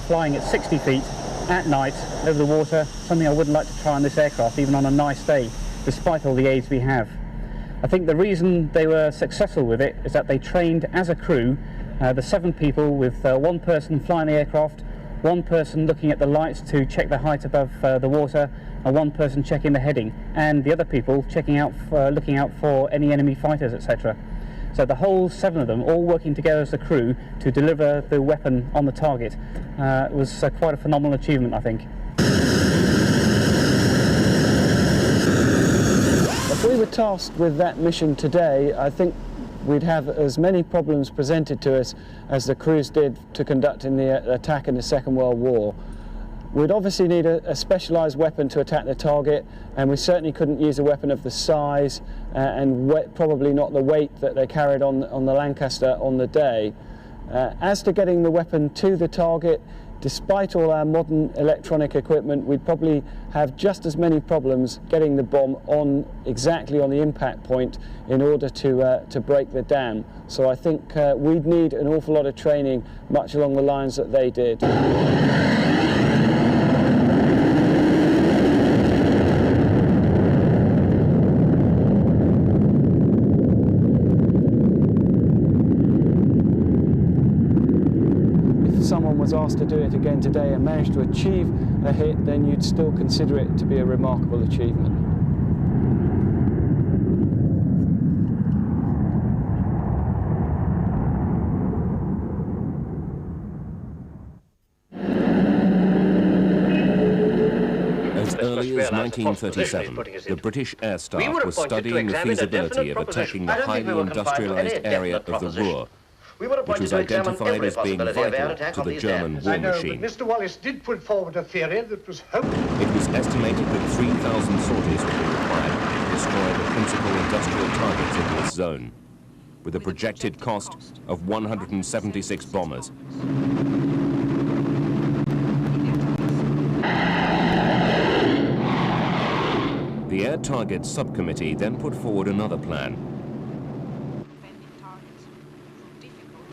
flying at 60 feet at night over the water, something I wouldn't like to try on this aircraft, even on a nice day, despite all the aids we have. I think the reason they were successful with it is that they trained as a crew, the 7 people, with one person flying the aircraft, one person looking at the lights to check the height above the water, and one person checking the heading, and the other people checking out, looking out for any enemy fighters, etc. So the whole 7 of them, all working together as a crew to deliver the weapon on the target, was quite a phenomenal achievement, I think. If we were tasked with that mission today, I think we'd have as many problems presented to us as the crews did to conduct in the attack in the Second World War. We'd obviously need a specialised weapon to attack the target, and we certainly couldn't use a weapon of the size and probably not the weight that they carried on the Lancaster on the day. As to getting the weapon to the target, despite all our modern electronic equipment, we'd probably have just as many problems getting the bomb exactly on the impact point in order to break the dam. So I think we'd need an awful lot of training, much along the lines that they did. Was asked to do it again today and managed to achieve a hit, then you'd still consider it to be a remarkable achievement. As early as 1937, the British Air Staff was studying the feasibility of attacking the highly industrialised area of the Ruhr, which was identified as being vital to the German war machine. Mr. Wallace did put forward a theory that was hoped. It was estimated that 3,000 sorties would be required to destroy the principal industrial targets in this zone, with a projected cost of 176 bombers. The Air Targets Subcommittee then put forward another plan,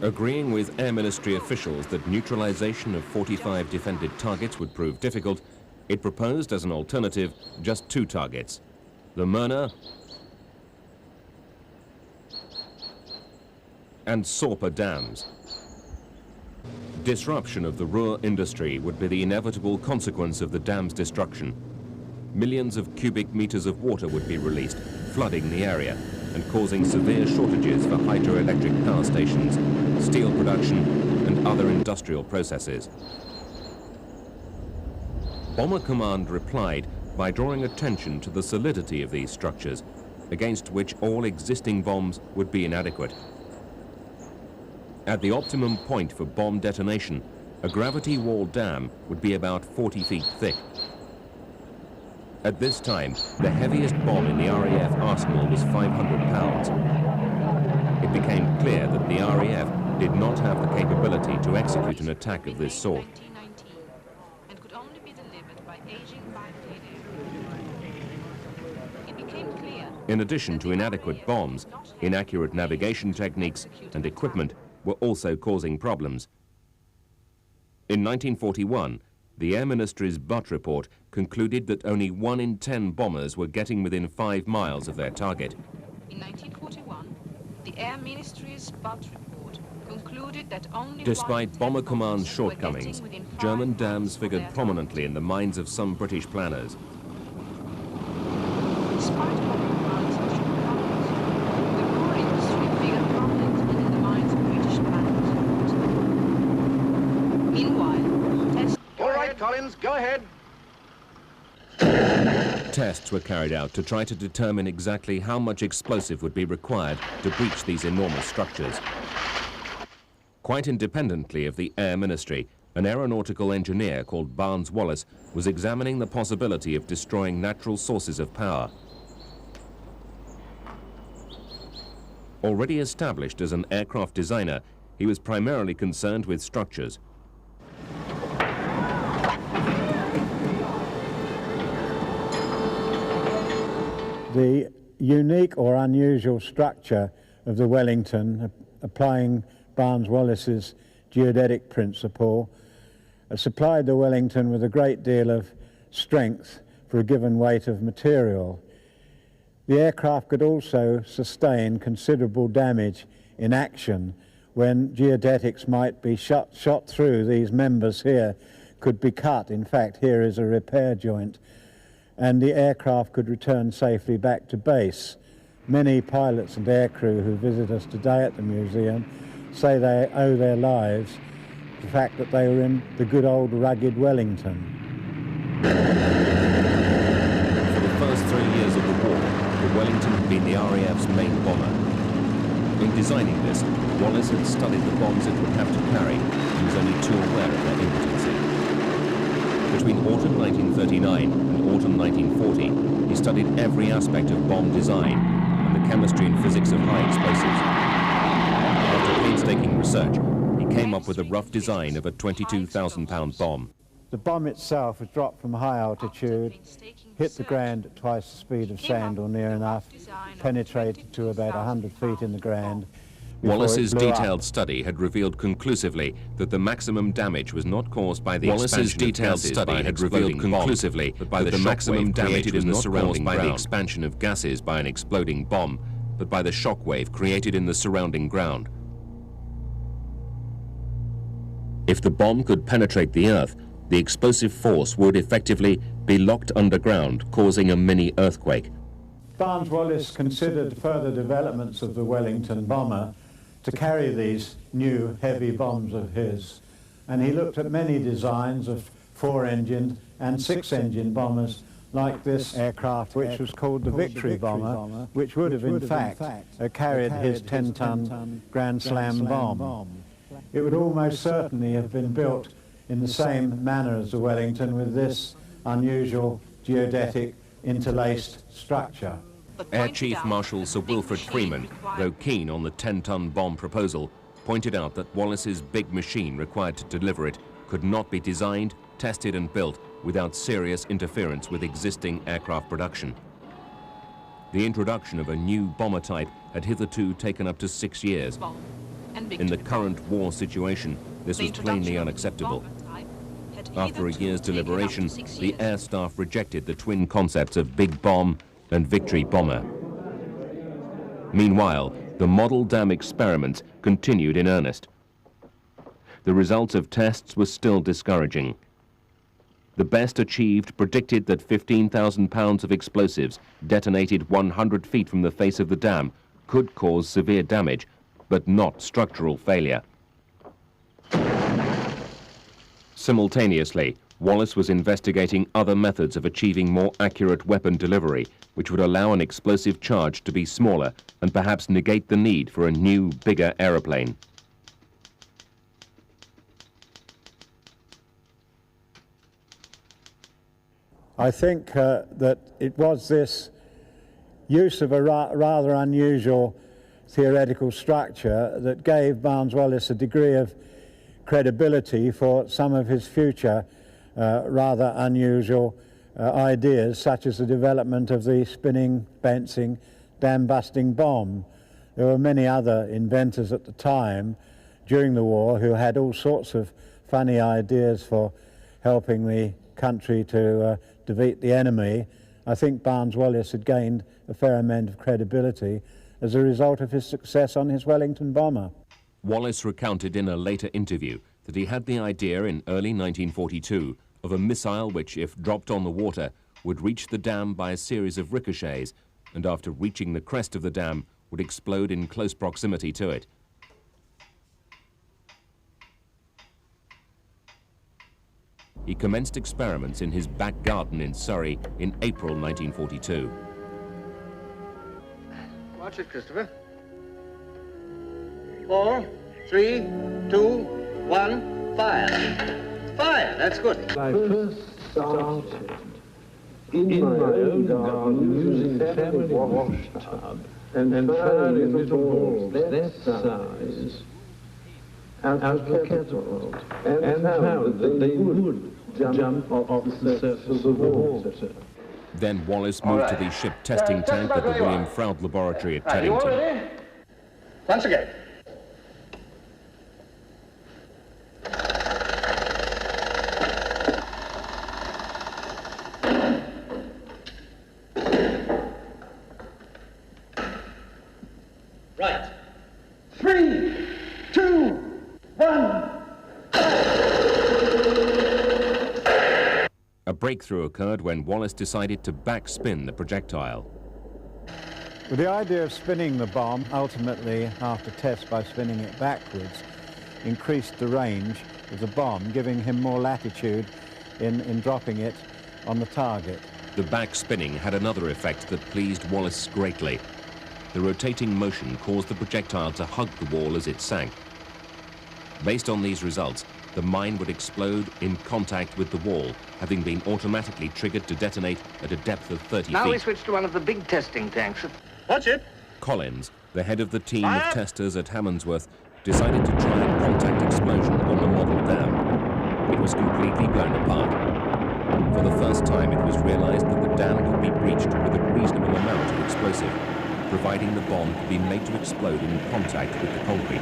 agreeing with Air Ministry officials that neutralization of 45 defended targets would prove difficult. It proposed as an alternative just 2 targets, the Mohne and Eder dams. Disruption of the Ruhr industry would be the inevitable consequence of the dam's destruction. Millions of cubic meters of water would be released, flooding the area and causing severe shortages for hydroelectric power stations, steel production and other industrial processes. Bomber Command replied by drawing attention to the solidity of these structures, against which all existing bombs would be inadequate. At the optimum point for bomb detonation, a gravity wall dam would be about 40 feet thick. At this time, the heaviest bomb in the RAF arsenal was 500 pounds. It became clear that the RAF did not have the capability to execute an attack of this sort. In addition to inadequate bombs, inaccurate navigation techniques and equipment were also causing problems. In 1941, the Air Ministry's Butt report concluded that only 1 in 10 bombers were getting within 5 miles of their target. In 1941, the Air Ministry's Butt report concluded that only Despite Bomber Command's shortcomings, German dams figured prominently in the minds of some British planners. Despite Bomber Command's shortcomings, the Ruhr industry figured prominently in the minds of British planners. Meanwhile, All right, Collins, go ahead. Tests were carried out to try to determine exactly how much explosive would be required to breach these enormous structures. Quite independently of the Air Ministry, an aeronautical engineer called Barnes-Wallis was examining the possibility of destroying natural sources of power. Already established as an aircraft designer, he was primarily concerned with structures. The unique or unusual structure of the Wellington, applying Barnes-Wallis's geodetic principle, supplied the Wellington with a great deal of strength for a given weight of material. The aircraft could also sustain considerable damage in action when geodetics might be shot through. These members here could be cut. In fact, here is a repair joint, and the aircraft could return safely back to base. Many pilots and aircrew who visit us today at the museum say they owe their lives to the fact that they were in the good old rugged Wellington. For the first 3 years of the war, the Wellington had been the RAF's main bomber. In designing this, Wallace had studied the bombs it would have to carry and was only too aware of their impotency. Between autumn 1939 and autumn 1940, he studied every aspect of bomb design and the chemistry and physics of high explosives. After painstaking research, he came up with a rough design of a 22,000-pound bomb. The bomb itself was dropped from high altitude, hit the ground at twice the speed of sound or near enough, penetrated to about 100 feet in the ground. Wallace's detailed study had revealed conclusively that the maximum damage was not caused by the expansion of gases by an exploding bomb, but by the maximum damage created in the surrounding ground. By the expansion of gases by an exploding bomb, but by the shock wave created in the surrounding ground. If the bomb could penetrate the Earth, the explosive force would effectively be locked underground, causing a mini earthquake. Barnes-Wallis considered further developments of the Wellington bomber to carry these new heavy bombs of his, and he looked at many designs of 4-engine and 6-engine bombers like this aircraft, which was called the Victory bomber, which would have in fact carried his 10-ton Grand Slam bomb. It would almost certainly have been built in the same manner as the Wellington, with this unusual geodetic interlaced structure. Air Chief Marshal Sir Wilfrid Freeman, though keen on the 10-ton bomb proposal, pointed out that Wallace's big machine required to deliver it could not be designed, tested and built without serious interference with existing aircraft production. The introduction of a new bomber type had hitherto taken up to 6 years. In the current war situation, this was plainly unacceptable. After a year's deliberation, the air staff rejected the twin concepts of Big Bomb and Victory Bomber. Meanwhile, the model dam experiments continued in earnest. The results of tests were still discouraging. The best achieved predicted that 15,000 pounds of explosives detonated 100 feet from the face of the dam could cause severe damage, but not structural failure. Simultaneously, Wallace was investigating other methods of achieving more accurate weapon delivery, which would allow an explosive charge to be smaller and perhaps negate the need for a new, bigger aeroplane. I think that it was this use of a rather unusual theoretical structure that gave Barnes-Wallis a degree of credibility for some of his future rather unusual ideas, such as the development of the spinning, bouncing, dam-busting bomb. There were many other inventors at the time during the war who had all sorts of funny ideas for helping the country to defeat the enemy. I think Barnes-Wallis had gained a fair amount of credibility as a result of his success on his Wellington bomber. Wallace recounted in a later interview that he had the idea in early 1942 of a missile which, if dropped on the water, would reach the dam by a series of ricochets and after reaching the crest of the dam would explode in close proximity to it. He commenced experiments in his back garden in Surrey in April 1942. Watch it, Christopher. 4, 3, 2, 1, fire. Fire, that's good. I first started in my own garden using a family wash tub and firing little balls that size out of the catapult and found that they would jump off the surface of the water. Then Wallace moved to the ship testing tank at the William Froud Laboratory at Teddington. You all ready? Once again. Right. 3, 2, 1. A breakthrough occurred when Wallace decided to backspin the projectile. With the idea of spinning the bomb, ultimately, after tests by spinning it backwards, increased the range of the bomb, giving him more latitude in dropping it on the target. The backspinning had another effect that pleased Wallace greatly. The rotating motion caused the projectile to hug the wall as it sank. Based on these results, the mine would explode in contact with the wall, having been automatically triggered to detonate at a depth of 30 Now feet. we switch to one of the big testing tanks. Watch it. Collins, the head of the team of testers at Hammondsworth, decided to try a contact explosion on the model dam. It was completely blown apart. For the first time, it was realized that the dam could be breached with a reasonable amount of explosive, providing the bomb could be made to explode in contact with the concrete.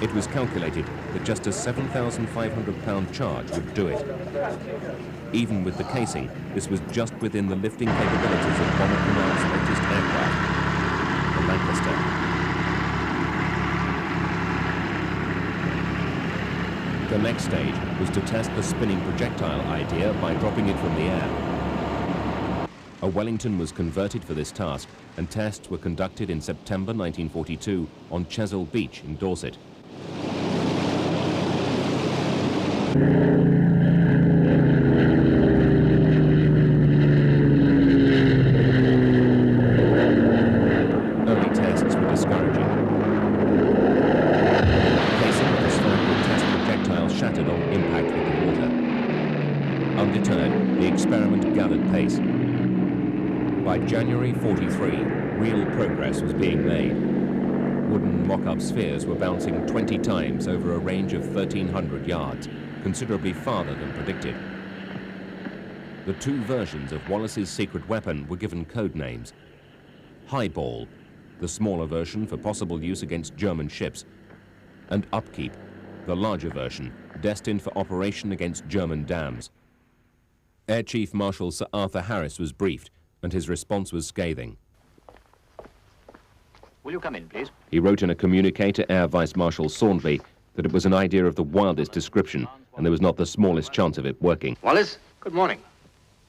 It was calculated that just a 7,500-pound charge would do it. Even with the casing, this was just within the lifting capabilities of Bomber Command's latest aircraft, the Lancaster. The next stage was to test the spinning projectile idea by dropping it from the air. A Wellington was converted for this task, and tests were conducted in September 1942 on Chesil Beach in Dorset. Early tests were discouraging. Casing of the spherical test projectile shattered on impact with the water. Undeterred, the experiment gathered pace. By January 43, real progress was being made. Wooden mock-up spheres were bouncing 20 times over a range of 1,300 yards, considerably farther than predicted. The two versions of Wallace's secret weapon were given code names. Highball, the smaller version for possible use against German ships, and Upkeep, the larger version, destined for operation against German dams. Air Chief Marshal Sir Arthur Harris was briefed, and his response was scathing. Will you come in, please? He wrote in a communique to Air Vice Marshal Saundby that it was an idea of the wildest description, and there was not the smallest chance of it working. Wallace, good morning.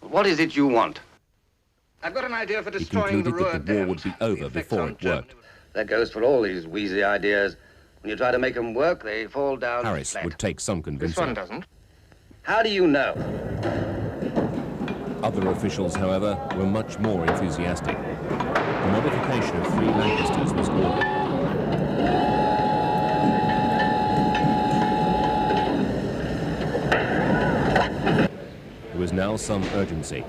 What is it you want? I've got an idea for He destroying the concluded Ruhr that the war dams. would be over The effects before on it worked. That goes for all these wheezy ideas. When you try to make them work, they fall down Harris flat. would take some This convincing. one doesn't. How do you know? Other officials, however, were much more enthusiastic. The modification of 3 Lancasters was ordered. There was now some urgency.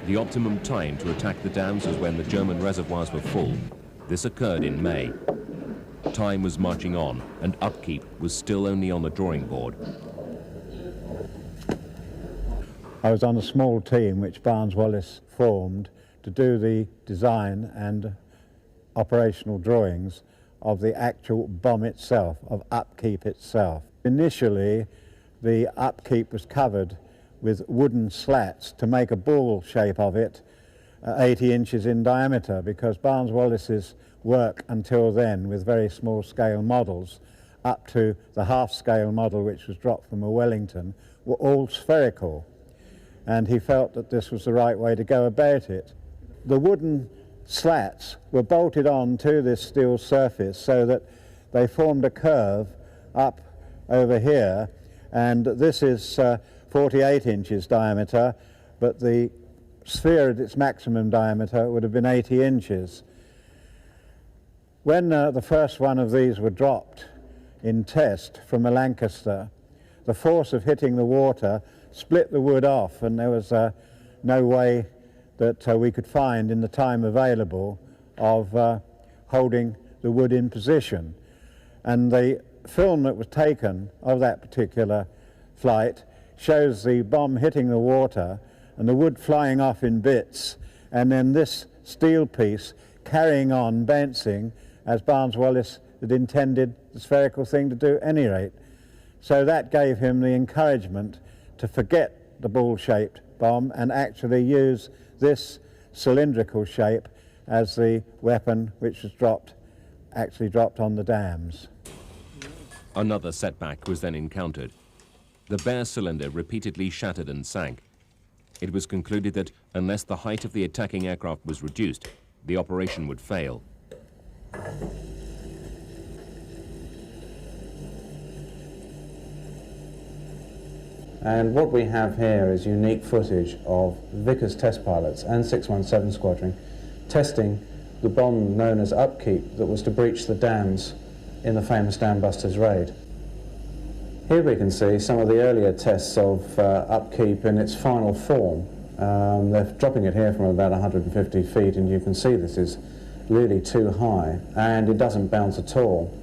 The optimum time to attack the dams was when the German reservoirs were full. This occurred in May. Time was marching on, and Upkeep was still only on the drawing board. I was on a small team which Barnes-Wallis formed to do the design and operational drawings of the actual bomb itself, of Upkeep itself. Initially, the Upkeep was covered with wooden slats to make a ball shape of it, 80 inches in diameter, because Barnes-Wallis's work until then with very small scale models up to the half-scale model which was dropped from a Wellington were all spherical, and he felt that this was the right way to go about it. The wooden slats were bolted on to this steel surface so that they formed a curve up over here, and this is 48 inches diameter, but the sphere at its maximum diameter would have been 80 inches. When the first one of these were dropped in test from a Lancaster, the force of hitting the water split the wood off, and there was no way that we could find in the time available of holding the wood in position. And the film that was taken of that particular flight shows the bomb hitting the water and the wood flying off in bits, and then this steel piece carrying on bouncing as Barnes-Wallis had intended the spherical thing to do at any rate. So that gave him the encouragement to forget the ball-shaped bomb and actually use this cylindrical shape as the weapon which was actually dropped on the dams. Another setback was then encountered. The bare cylinder repeatedly shattered and sank. It was concluded that unless the height of the attacking aircraft was reduced, the operation would fail. And what we have here is unique footage of Vickers test pilots and 617 Squadron testing the bomb known as Upkeep that was to breach the dams in the famous Dambusters raid. Here we can see some of the earlier tests of Upkeep in its final form. They're dropping it here from about 150 feet, and you can see this is really too high, and it doesn't bounce at all.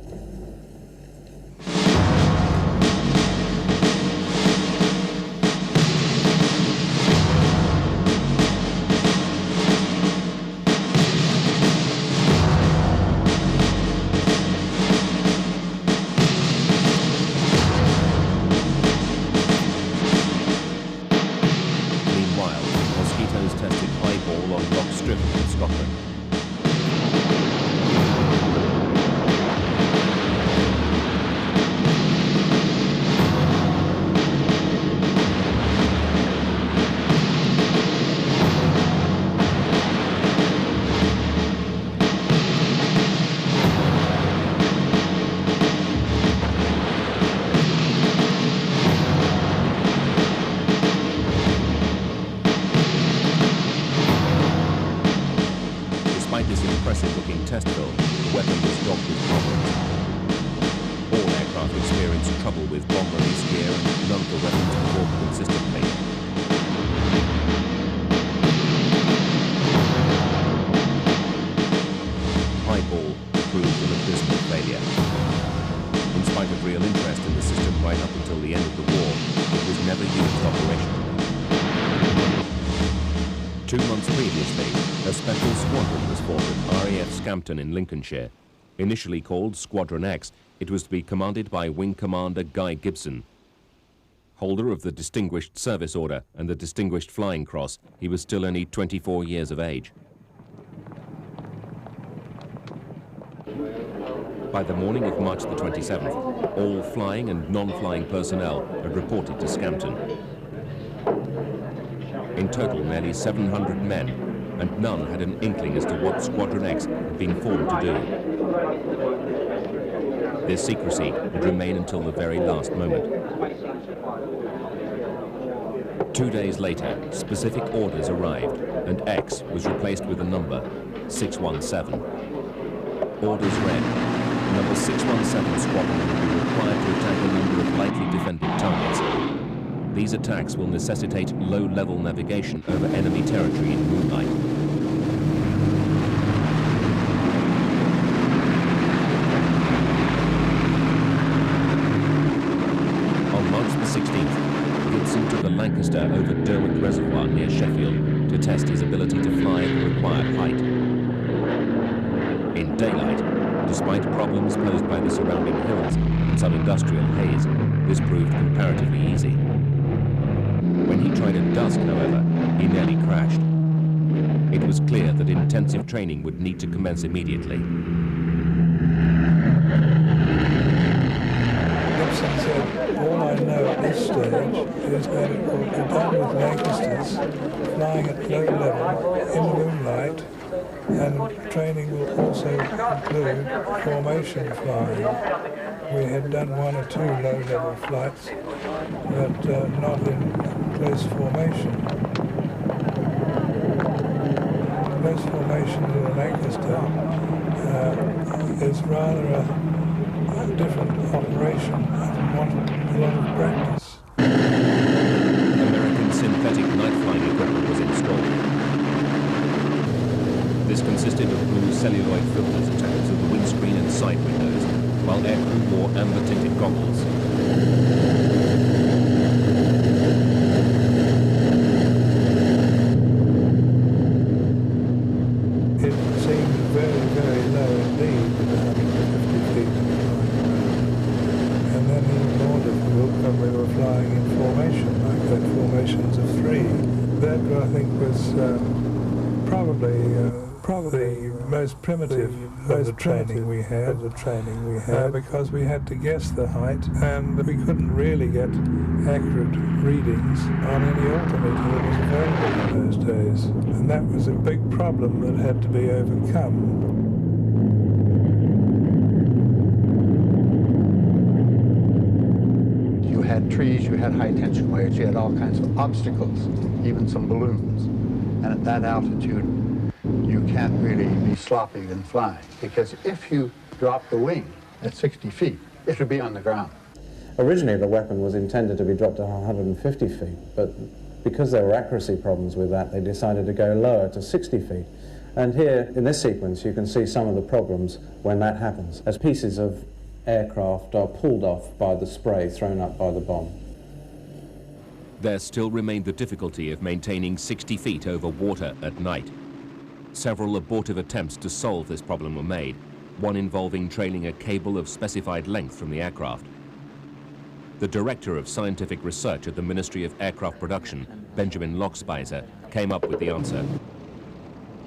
In Lincolnshire. Initially called Squadron X, it was to be commanded by Wing Commander Guy Gibson. Holder of the Distinguished Service Order and the Distinguished Flying Cross, he was still only 24 years of age. By the morning of March the 27th, all flying and non-flying personnel had reported to Scampton. In total, nearly 700 men, and none had an inkling as to what Squadron X had been formed to do. Their secrecy would remain until the very last moment. 2 days later, specific orders arrived, and X was replaced with a number, 617. Orders read, number 617 Squadron will be required to attack a number of lightly defended targets. These attacks will necessitate low-level navigation over enemy territory in moonlight. On March the 16th, Gibson took a Lancaster over Derwent Reservoir near Sheffield to test his ability to fly at the required height. In daylight, despite problems posed by the surrounding hills and some industrial haze, this proved comparatively easy. When he tried at dusk, however, he nearly crashed. It was clear that intensive training would need to commence immediately. Gibson said, all I know at this stage is that it will be done with Lancasters flying at low level in moonlight, and training will also include formation flying. We had done 1 or 2 low-level flights, but not in close formation. Close formation in a Lancaster is rather a different operation and wanted a lot of practice. American synthetic night flying equipment was installed. This consisted of blue celluloid filters attached to the windscreen and side windows, while aircrew wore amber-tinted goggles. It seemed very, very low indeed, 150 feet. And then even more difficult missions of 3. That, I think, was probably the most primitive of the training we had, because we had to guess the height, and we couldn't really get accurate readings on any altimeter that was available in those days. And that was a big problem that had to be overcome. You had trees, you had high tension wires, you had all kinds of obstacles, even some balloons. And at that altitude, you can't really be sloppy in flying, because if you drop the wing at 60 feet, it would be on the ground. Originally, the weapon was intended to be dropped at 150 feet, but because there were accuracy problems with that, they decided to go lower to 60 feet. And here, in this sequence, you can see some of the problems when that happens, as pieces of aircraft are pulled off by the spray thrown up by the bomb. There still remained the difficulty of maintaining 60 feet over water at night. Several abortive attempts to solve this problem were made, one involving trailing a cable of specified length from the aircraft. The Director of Scientific Research at the Ministry of Aircraft Production, Benjamin Lochspeiser, came up with the answer.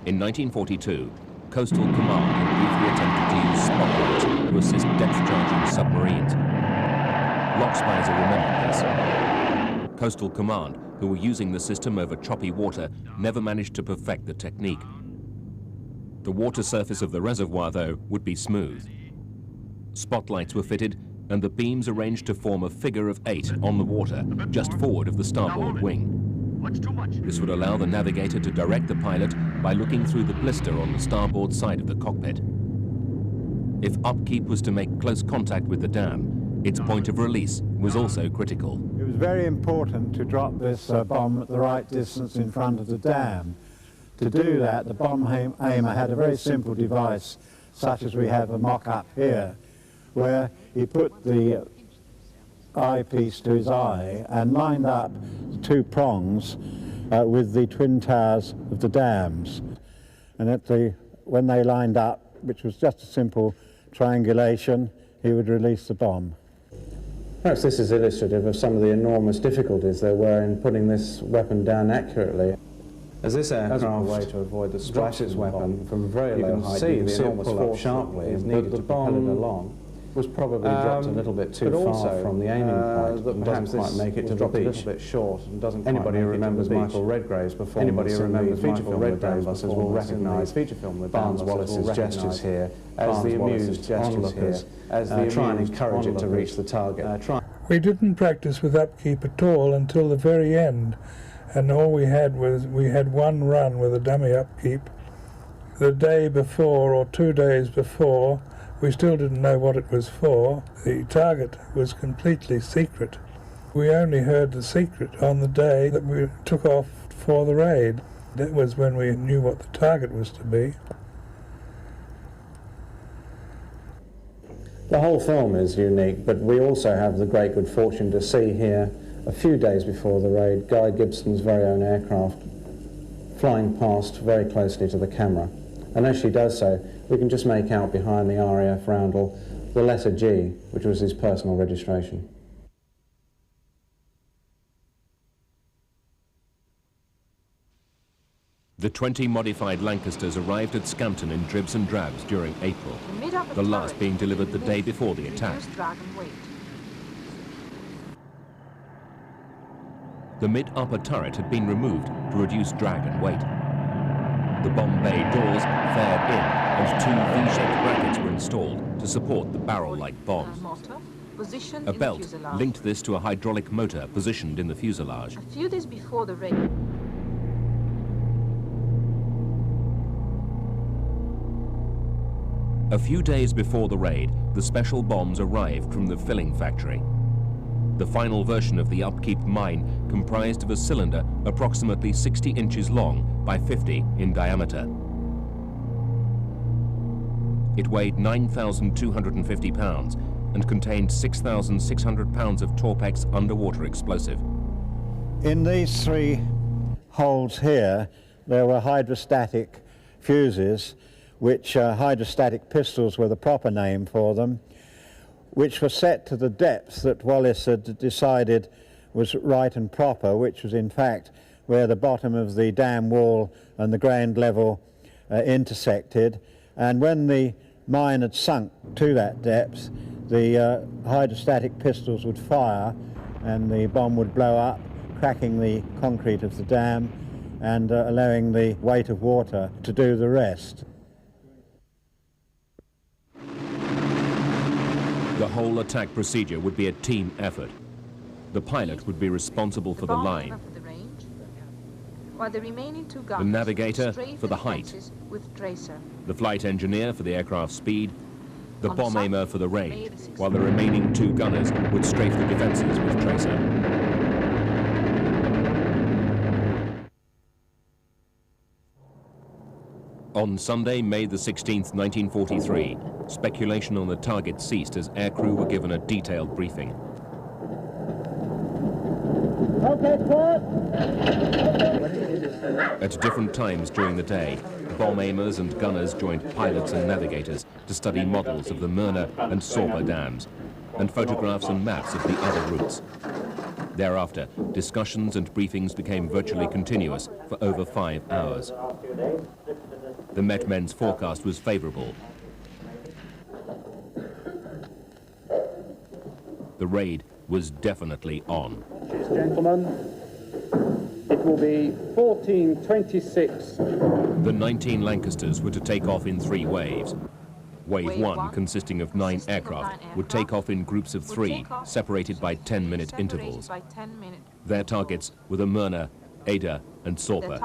In 1942, Coastal Command briefly attempted to use spotlights to assist depth-charging submarines. Lochspeiser remembered this. Coastal Command, who were using the system over choppy water, never managed to perfect the technique. The water surface of the reservoir, though, would be smooth. Spotlights were fitted, and the beams arranged to form a figure of 8 on the water, just forward of the starboard wing. This would allow the navigator to direct the pilot by looking through the blister on the starboard side of the cockpit. If upkeep was to make close contact with the dam, its point of release was also critical. It was very important to drop this bomb at the right distance in front of the dam. To do that, the bomb aimer had a very simple device, such as we have a mock-up here, where he put the eyepiece to his eye and lined up the 2 prongs with the twin towers of the dams. And when they lined up, which was just a simple triangulation, he would release the bomb. Perhaps this is illustrative of some of the enormous difficulties there were in putting this weapon down accurately. As this aircraft, as a way to avoid the splash its weapon from very low height, you can see the enormous force sharply is needed to propel it along. Was probably dropped a little bit too far from the aiming point, and doesn't quite make it to the beach. A little bit short, and doesn't anybody who remembers Michael Redgrave's performance in the feature film with Dambusters will recognise Barnes Wallis's gestures here as the amused onlookers try and encourage it to reach the target. We didn't practice with upkeep at all until the very end, and all we had was one run with a dummy upkeep. The day before or 2 days before, we still didn't know what it was for. The target was completely secret. We only heard the secret on the day that we took off for the raid. That was when we knew what the target was to be. The whole film is unique, but we also have the great good fortune to see here, a few days before the raid, Guy Gibson's very own aircraft flying past very closely to the camera. And as she does so, we can just make out behind the RAF roundel the letter G, which was his personal registration. The 20 modified Lancasters arrived at Scampton in dribs and drabs during April, the last being delivered the day before the attack. The mid-upper turret had been removed to reduce drag and weight. The bomb bay doors fared in, and 2 V-shaped brackets were installed to support the barrel-like bombs. A belt linked this to a hydraulic motor positioned in the fuselage. A few days before the raid. A few days before the raid, the special bombs arrived from the filling factory. The final version of the upkeep mine comprised of a cylinder approximately 60 inches long by 50 in diameter. It weighed 9,250 pounds and contained 6,600 pounds of Torpex underwater explosive. In these 3 holes here, there were hydrostatic fuses, which hydrostatic pistols were the proper name for them, which were set to the depth that Wallace had decided was right and proper, which was in fact where the bottom of the dam wall and the ground level intersected. And when the mine had sunk to that depth, the hydrostatic pistols would fire and the bomb would blow up, cracking the concrete of the dam and allowing the weight of water to do the rest. The whole attack procedure would be a team effort. The pilot would be responsible for the line, while the remaining two gunners the navigator for the height, with tracer. the flight engineer for the aircraft speed, the On bomb the aimer for the range, while the remaining two gunners would strafe the defences with tracer. On Sunday, May the 16th, 1943, speculation on the target ceased as aircrew were given a detailed briefing. At different times during the day, bomb aimers and gunners joined pilots and navigators to study models of the Mohne and Eder dams and photographs and maps of the other routes. Thereafter, discussions and briefings became virtually continuous for over 5 hours. The Met Men's forecast was favourable. The raid was definitely on. Gentlemen, it will be 14:26. The 19 Lancasters were to take off in 3 waves. Wave 1, consisting of 9 aircraft, would take off in groups of 3, separated by 10-minute intervals. Their targets were the Mohne, Eder and Eder.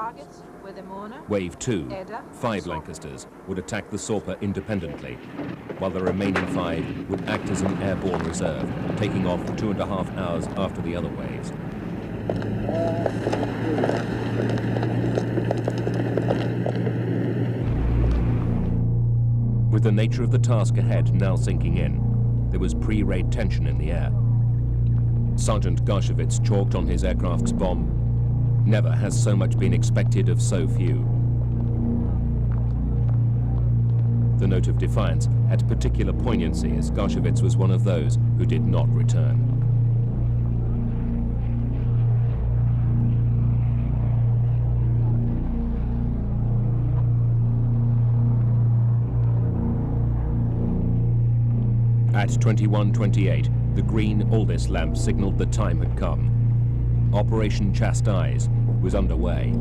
Wave 2, 5 Lancasters, would attack the Eder independently, while the remaining 5 would act as an airborne reserve, taking off 2.5 hours after the other waves. With the nature of the task ahead now sinking in, there was pre-raid tension in the air. Sergeant Garshevitz chalked on his aircraft's bomb, "Never has so much been expected of so few." The note of defiance had particular poignancy as Garshevitz was one of those who did not return. At 21:28, the green Aldis lamp signaled the time had come. Operation Chastise was underway.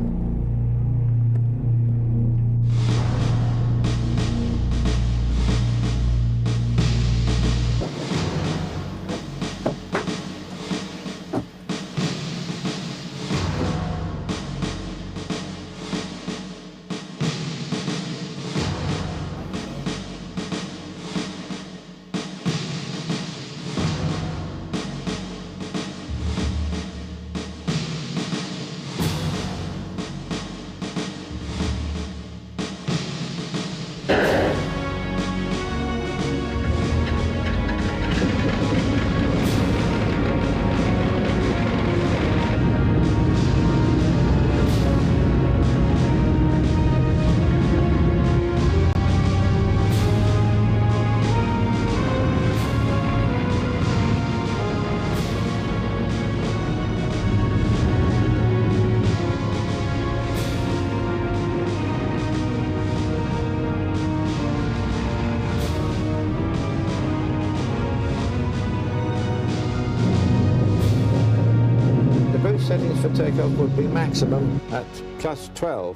Settings for takeoff would be maximum at +12,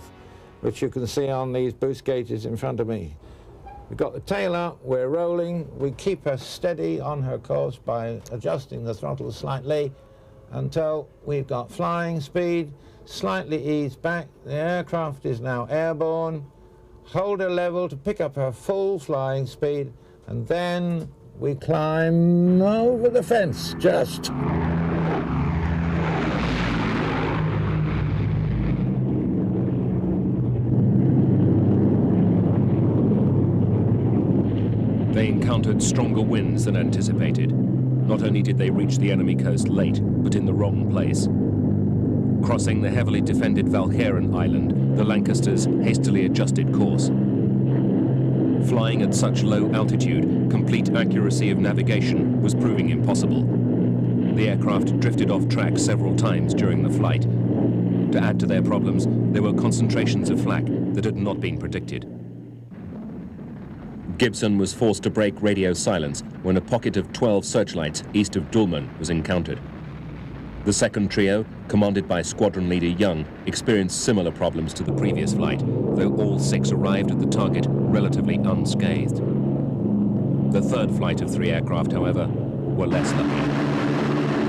which you can see on these boost gauges in front of me. We've got the tail up, we're rolling, we keep her steady on her course by adjusting the throttle slightly until we've got flying speed, slightly eased back, the aircraft is now airborne, hold her level to pick up her full flying speed, and then we climb over the fence, just. They encountered stronger winds than anticipated. Not only did they reach the enemy coast late, but in the wrong place. Crossing the heavily defended Walcheren Island, the Lancasters hastily adjusted course. Flying at such low altitude, complete accuracy of navigation was proving impossible. the aircraft drifted off track several times during the flight. To add to their problems, there were concentrations of flak that had not been predicted. Gibson was forced to break radio silence when a pocket of 12 searchlights east of Dulmen was encountered. The second trio, commanded by Squadron Leader Young, experienced similar problems to the previous flight, though all 6 arrived at the target relatively unscathed. The third flight of 3 aircraft, however, were less lucky.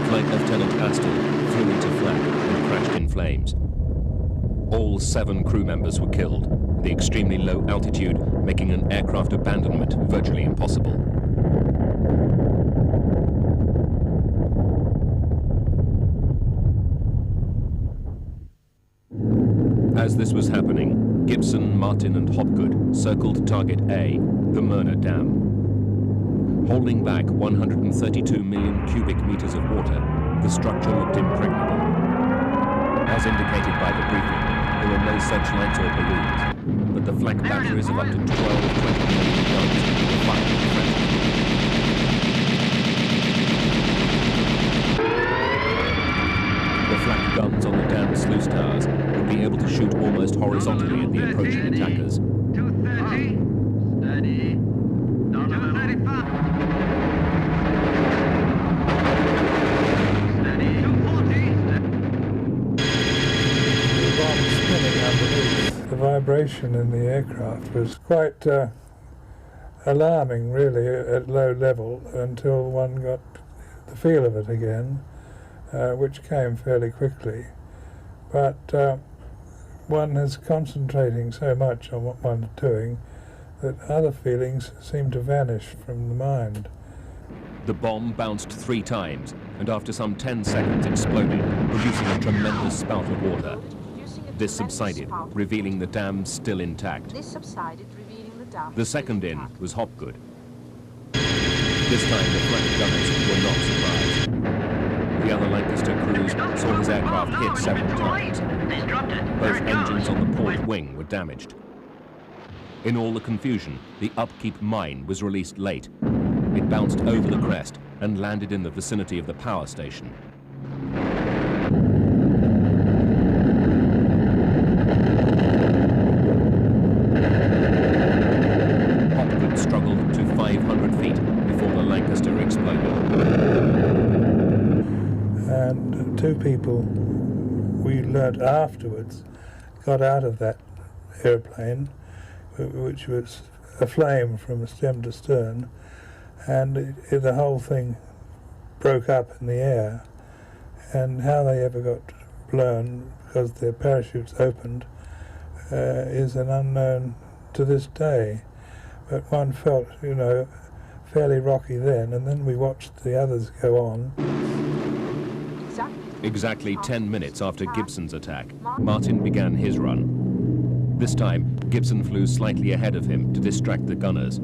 Flight Lieutenant Astle flew into flak and crashed in flames. All 7 crew members were killed, the extremely low altitude making an aircraft abandonment virtually impossible. As this was happening, Gibson, Martin and Hopgood circled target A, the Mohne Dam. Holding back 132 million cubic meters of water, the structure looked impregnable. As indicated by the briefing, there were no searchlights or balloons, but the flak batteries of up to 12-20 million guns were firing frantically. The flak guns on the dam sluice towers would be able to shoot almost horizontally at the approaching attackers. 230, steady, 235, steady, 240. The bomb spinning underneath. The vibration in the aircraft was quite alarming, really, at low level until one got the feel of it again. Which came fairly quickly, but one is concentrating so much on what one's doing that other feelings seem to vanish from the mind. The bomb bounced 3 times and after some 10 seconds exploded, producing a tremendous spout of water. This subsided, revealing the dam still intact. The second in was Hopgood. This time the flak gunners were not surprised. The other Lancaster crews saw his aircraft hit several times. Both engines on the port wing were damaged. In all the confusion, the upkeep mine was released late. It bounced over the crest and landed in the vicinity of the power station. Hopgood struggled to 500 feet before the Lancaster exploded. And 2 people, we learnt afterwards, got out of that airplane, which was aflame from stem to stern, and the whole thing broke up in the air. And how they ever got blown because their parachutes opened is an unknown to this day. But one felt, you know, fairly rocky then, and then we watched the others go on. Exactly 10 minutes after Gibson's attack, Martin began his run. This time, Gibson flew slightly ahead of him to distract the gunners.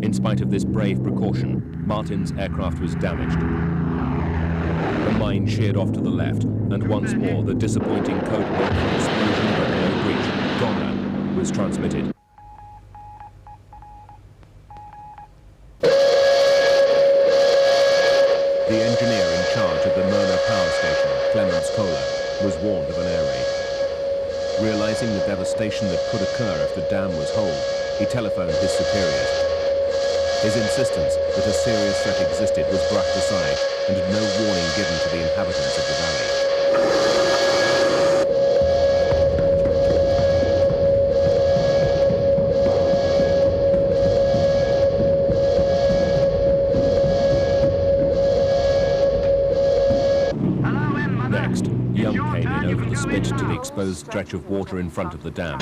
In spite of this brave precaution, Martin's aircraft was damaged. The mine sheared off to the left, and once more the disappointing code word for explosion but no breach, Donner, was transmitted. The engineer in charge of the Mohne power station, Clemens Kohler, was warned of an air raid. Realizing the devastation that could occur if the dam was whole, he telephoned his superiors. His insistence that a serious threat existed was brushed aside, and no warning given to the inhabitants of the valley. To the exposed stretch of water in front of the dam.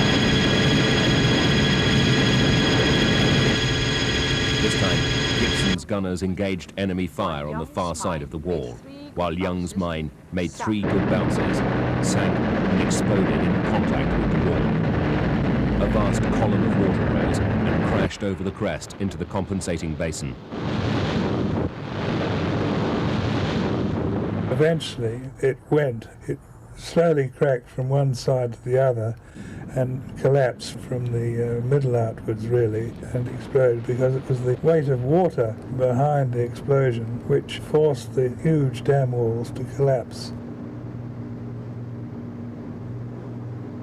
This time, Gibson's gunners engaged enemy fire on the far side of the wall, while Young's mine made 3 good bounces, sank and exploded in contact with the wall. A vast column of water rose and crashed over the crest into the compensating basin. Eventually, it went. slowly cracked from one side to the other and collapsed from the middle outwards, really, and exploded because it was the weight of water behind the explosion which forced the huge dam walls to collapse.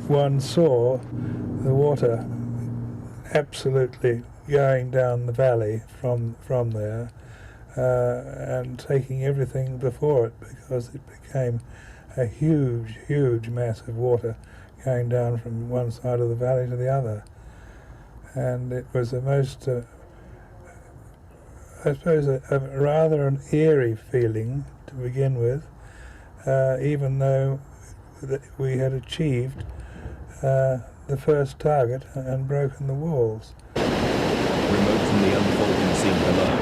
One saw the water absolutely going down the valley from there and taking everything before it, because it became a huge, huge mass of water going down from one side of the valley to the other. And it was a most, I suppose, a rather an eerie feeling to begin with, even though we had achieved the first target and broken the walls. Remote from the unfolding scene below,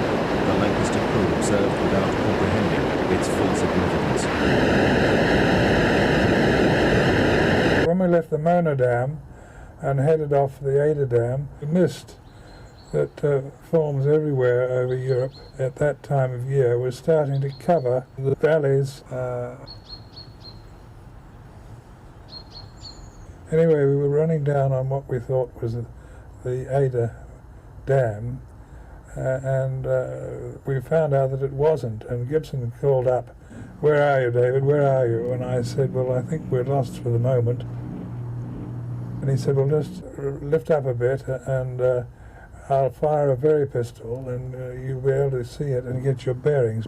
the Lancaster crew observed without comprehending its full significance. When we left the Mohne Dam and headed off for the Eder Dam, the mist that forms everywhere over Europe at that time of year was starting to cover the valleys. Anyway, we were running down on what we thought was the Eder Dam, and we found out that it wasn't, and Gibson called up, "Where are you, David, where are you?" And I said, "Well, I think we're lost for the moment." And he said, "Well, just lift up a bit and I'll fire a Very pistol and you'll be able to see it and get your bearings."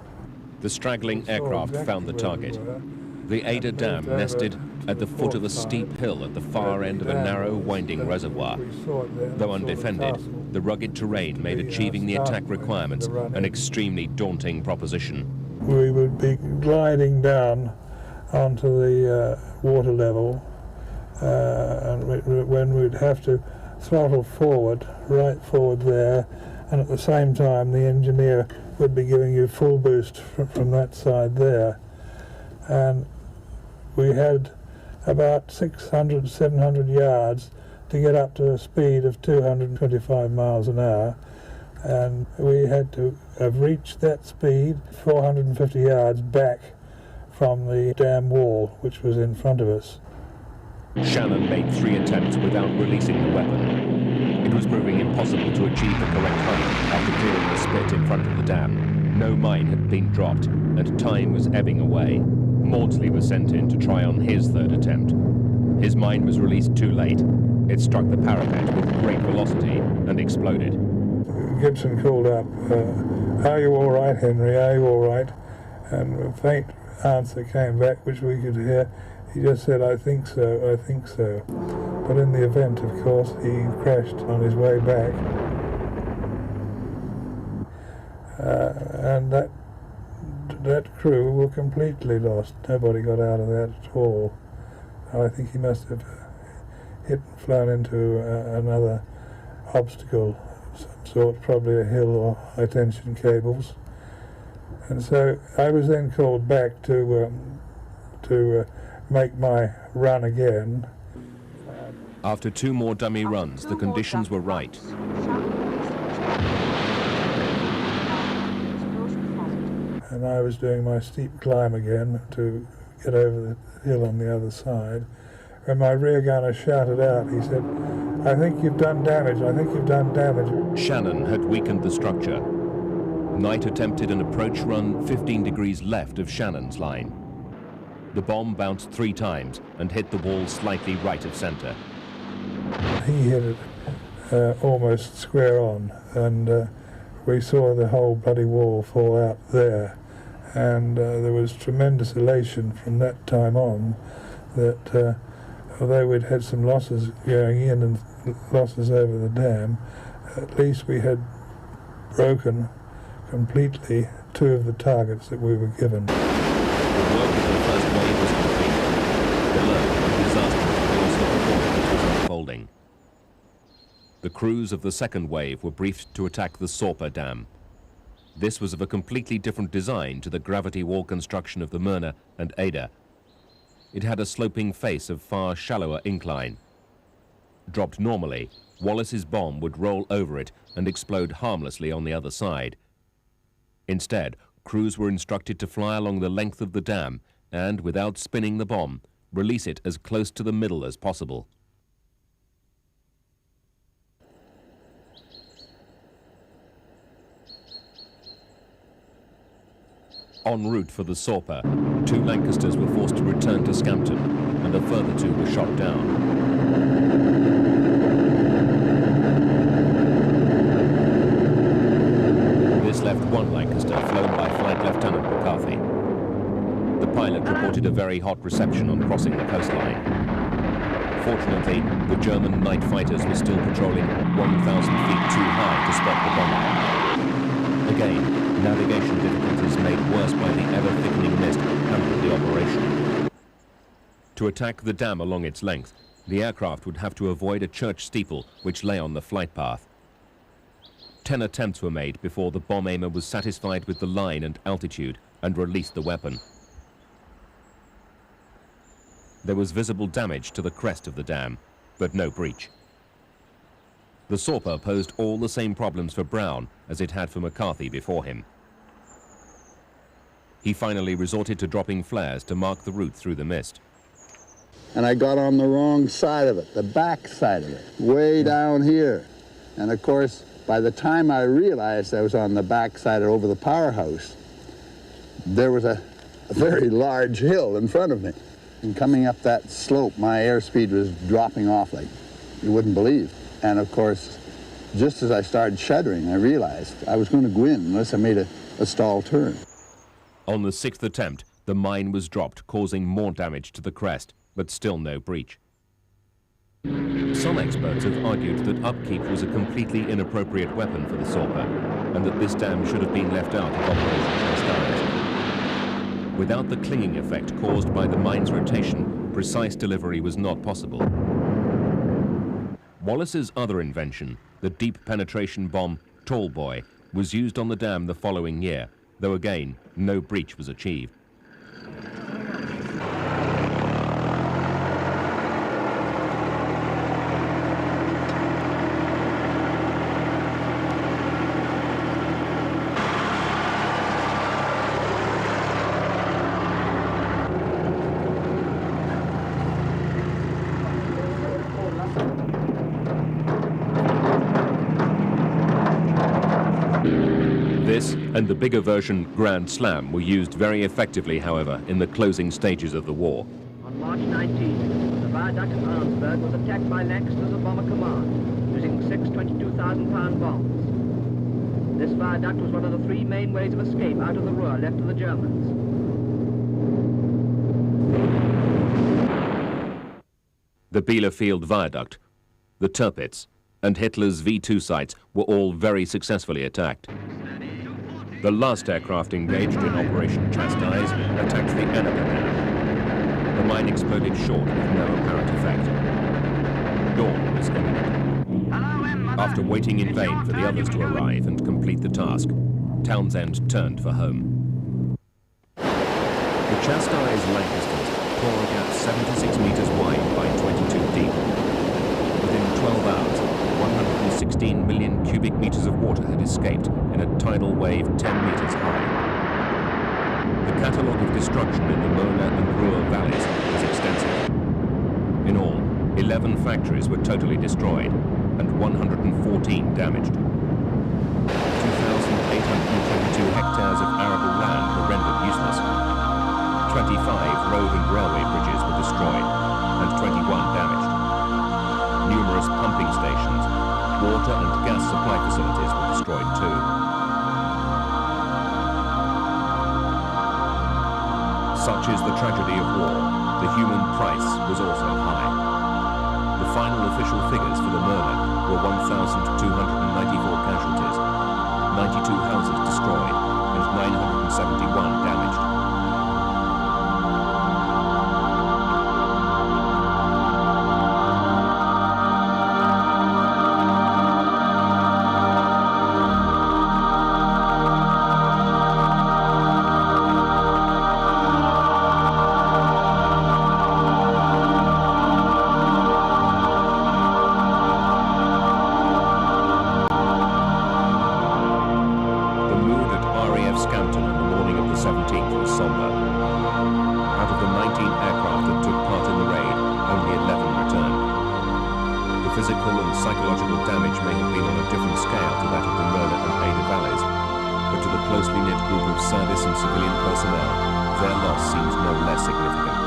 The straggling aircraft found the target. The Eder Dam nested at the foot of a steep hill at the far end of a narrow, winding reservoir. Though undefended, the rugged terrain made achieving the attack requirements an extremely daunting proposition. We would be gliding down onto the water level, and when we'd have to throttle forward, right forward there, and at the same time the engineer would be giving you full boost from that side there. And we had about 600, 700 yards to get up to a speed of 225 miles an hour, and we had to have reached that speed 450 yards back from the dam wall which was in front of us. Shannon made 3 attempts without releasing the weapon. It was proving impossible to achieve the correct height after clearing the spit in front of the dam. No mine had been dropped, and time was ebbing away. Maudsley was sent in to try on his 3rd attempt. His mine was released too late. It struck the parapet with great velocity and exploded. Gibson called up, "Are you all right, Henry? Are you all right?" And a faint answer came back, which we could hear. He just said, "I think so, I think so." But in the event, of course, he crashed on his way back. And that crew were completely lost. Nobody got out of that at all. I think he must have hit and flown into another obstacle of some sort, probably a hill or high-tension cables. And so I was then called back to make my run again. After 2 more dummy runs, the conditions were right. And I was doing my steep climb again to get over the hill on the other side, when my rear gunner shouted out. He said, "I think you've done damage, I think you've done damage." Shannon had weakened the structure. Knight attempted an approach run 15 degrees left of Shannon's line. The bomb bounced 3 times and hit the wall slightly right of centre. He hit it almost square on, and we saw the whole bloody wall fall out there. And there was tremendous elation from that time on that although we'd had some losses going in and losses over the dam, at least we had broken completely 2 of the targets that we were given. The work of the first wave was complete. Below, the disaster was unfolding. The crews of the second wave were briefed to attack the Sorpe Dam. This was of a completely different design to the gravity wall construction of the Mohne and Eder. It had a sloping face of far shallower incline. Dropped normally, Wallace's bomb would roll over it and explode harmlessly on the other side. Instead, crews were instructed to fly along the length of the dam and, without spinning the bomb, release it as close to the middle as possible. En route for the Sorper, 2 Lancasters were forced to return to Scampton, and a further 2 were shot down. This left 1 Lancaster flown by Flight Lieutenant McCarthy. The pilot reported a very hot reception on crossing the coastline. Fortunately, the German night fighters were still patrolling 1,000 feet too high to spot the bomber. Again, navigation difficulties made worse by the ever-thickening mist hampered the operation. To attack the dam along its length, the aircraft would have to avoid a church steeple which lay on the flight path. 10 attempts were made before the bomb aimer was satisfied with the line and altitude and released the weapon. There was visible damage to the crest of the dam, but no breach. The Sorper posed all the same problems for Brown as it had for McCarthy before him. He finally resorted to dropping flares to mark the route through the mist. And I got on the wrong side of it, the back side of it, way down here. And of course, by the time I realized I was on the back side over the powerhouse, there was a very large hill in front of me. And coming up that slope, my airspeed was dropping off like you wouldn't believe. And of course, just as I started shuddering, I realized I was going to go in unless I made a stall turn. On the 6th attempt, the mine was dropped, causing more damage to the crest, but still no breach. Some experts have argued that upkeep was a completely inappropriate weapon for the Sorper, and that this dam should have been left out of Operation Chastised. Without the clinging effect caused by the mine's rotation, precise delivery was not possible. Wallace's other invention, the deep penetration bomb Tall Boy, was used on the dam the following year, though again, no breach was achieved. This and the bigger version Grand Slam were used very effectively, however, in the closing stages of the war. On March 19, the viaduct at Arnsberg was attacked by Lancasters of Bomber Command, using 6 22,000-pound bombs. This viaduct was one of the 3 main ways of escape out of the Ruhr left to the Germans. The Bielefeld Viaduct, the Tirpitz, and Hitler's V-2 sites were all very successfully attacked. The last aircraft engaged in Operation Chastise attacked the Eder Dam. The mine exploded short with no apparent effect. Dawn was imminent. After waiting in vain for the others to arrive and complete the task, Townsend turned for home. The Chastise Lancasters tore a gap 76 meters wide by 22 deep. Within 12 hours, 116 million cubic meters of water had escaped in a tidal wave 10 meters high. The catalogue of destruction in the Mohne and Ruhr valleys was extensive. In all, 11 factories were totally destroyed and 114 damaged. 2,822 hectares of arable land were rendered useless. 25 road and railway bridges were destroyed and 21 damaged. Numerous pumping stations, water and gas supply facilities were destroyed too. Such is the tragedy of war. The human price was also high. The final official figures for the Mohne were 1,294 casualties, 92 houses destroyed, and 971 damaged. closely knit group of service and civilian personnel, their loss seems no less significant.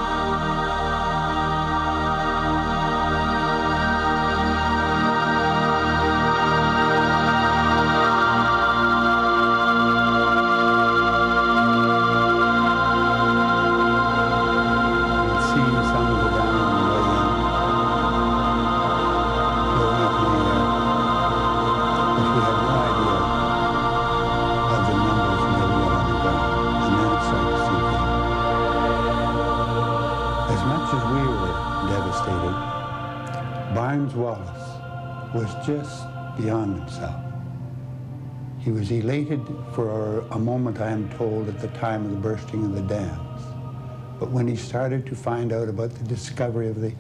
Just beyond himself. He was elated for a moment, I am told, at the time of the bursting of the dams. But when he started to find out about the discovery of the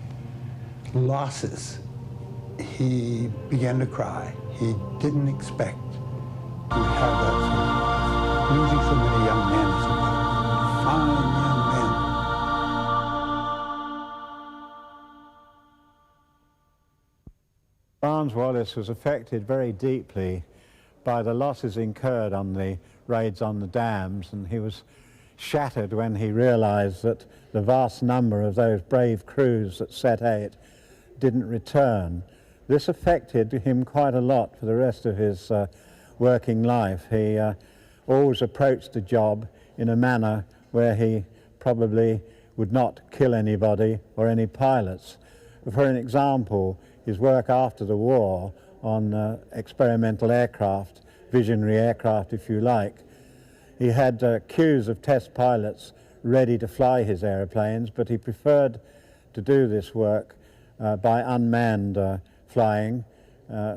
losses, he began to cry. He didn't expect to have that sort of losing so many young men, fine young men. Barnes-Wallis was affected very deeply by the losses incurred on the raids on the dams, and he was shattered when he realized that the vast number of those brave crews that set out didn't return. This affected him quite a lot for the rest of his working life. He always approached the job in a manner where he probably would not kill anybody or any pilots. For an example, his work after the war on experimental aircraft, visionary aircraft if you like, he had queues of test pilots ready to fly his aeroplanes, but he preferred to do this work by unmanned flying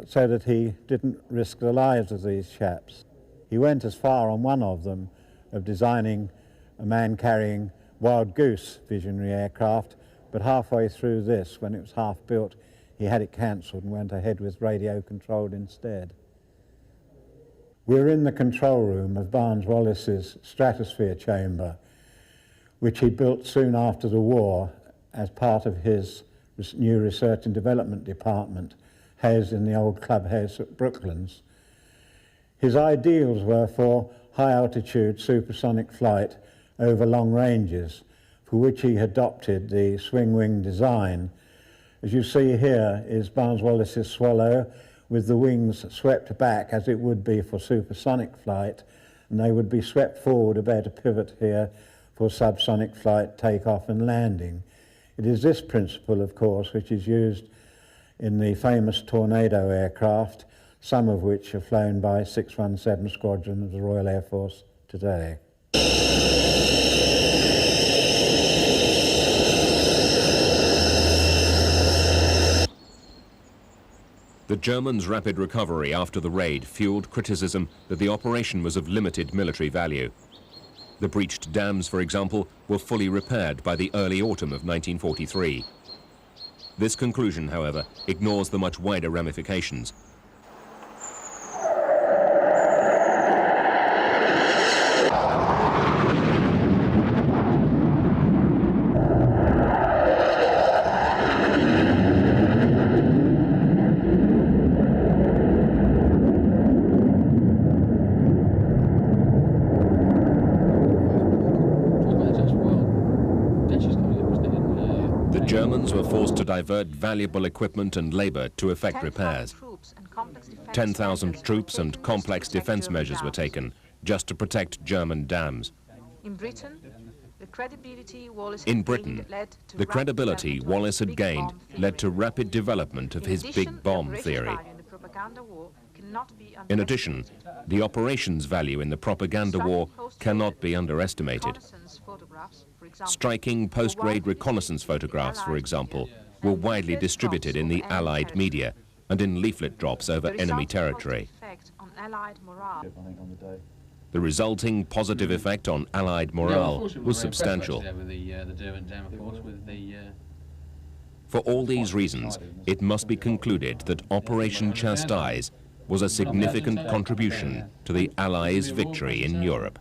so that he didn't risk the lives of these chaps. He went as far on one of them of designing a man-carrying Wild Goose visionary aircraft, but halfway through this, when it was half built, he had it cancelled and went ahead with radio-controlled instead. We're in the control room of Barnes-Wallis's stratosphere chamber, which he built soon after the war as part of his new research and development department, housed in the old clubhouse at Brooklands. His ideals were for high-altitude supersonic flight over long ranges, for which he adopted the swing-wing design. As you see here is Barnes-Wallis's Swallow with the wings swept back as it would be for supersonic flight, and they would be swept forward about a pivot here for subsonic flight, takeoff and landing. It is this principle, of course, which is used in the famous Tornado aircraft, some of which are flown by 617 Squadron of the Royal Air Force today. The Germans' rapid recovery after the raid fueled criticism that the operation was of limited military value. The breached dams, for example, were fully repaired by the early autumn of 1943. This conclusion, however, ignores the much wider ramifications. Were forced to divert valuable equipment and labor to effect repairs. 10,000 troops and complex defense measures were taken just to protect German dams. In Britain, the credibility Wallace had gained led to rapid development of his big bomb theory. In addition, the operations value in the propaganda war cannot be underestimated. Striking post-raid reconnaissance photographs, for example, were widely distributed in the Allied media and in leaflet drops over enemy territory. The resulting positive effect on Allied morale was substantial. For all these reasons, it must be concluded that Operation Chastise was a significant contribution to the Allies' victory in Europe.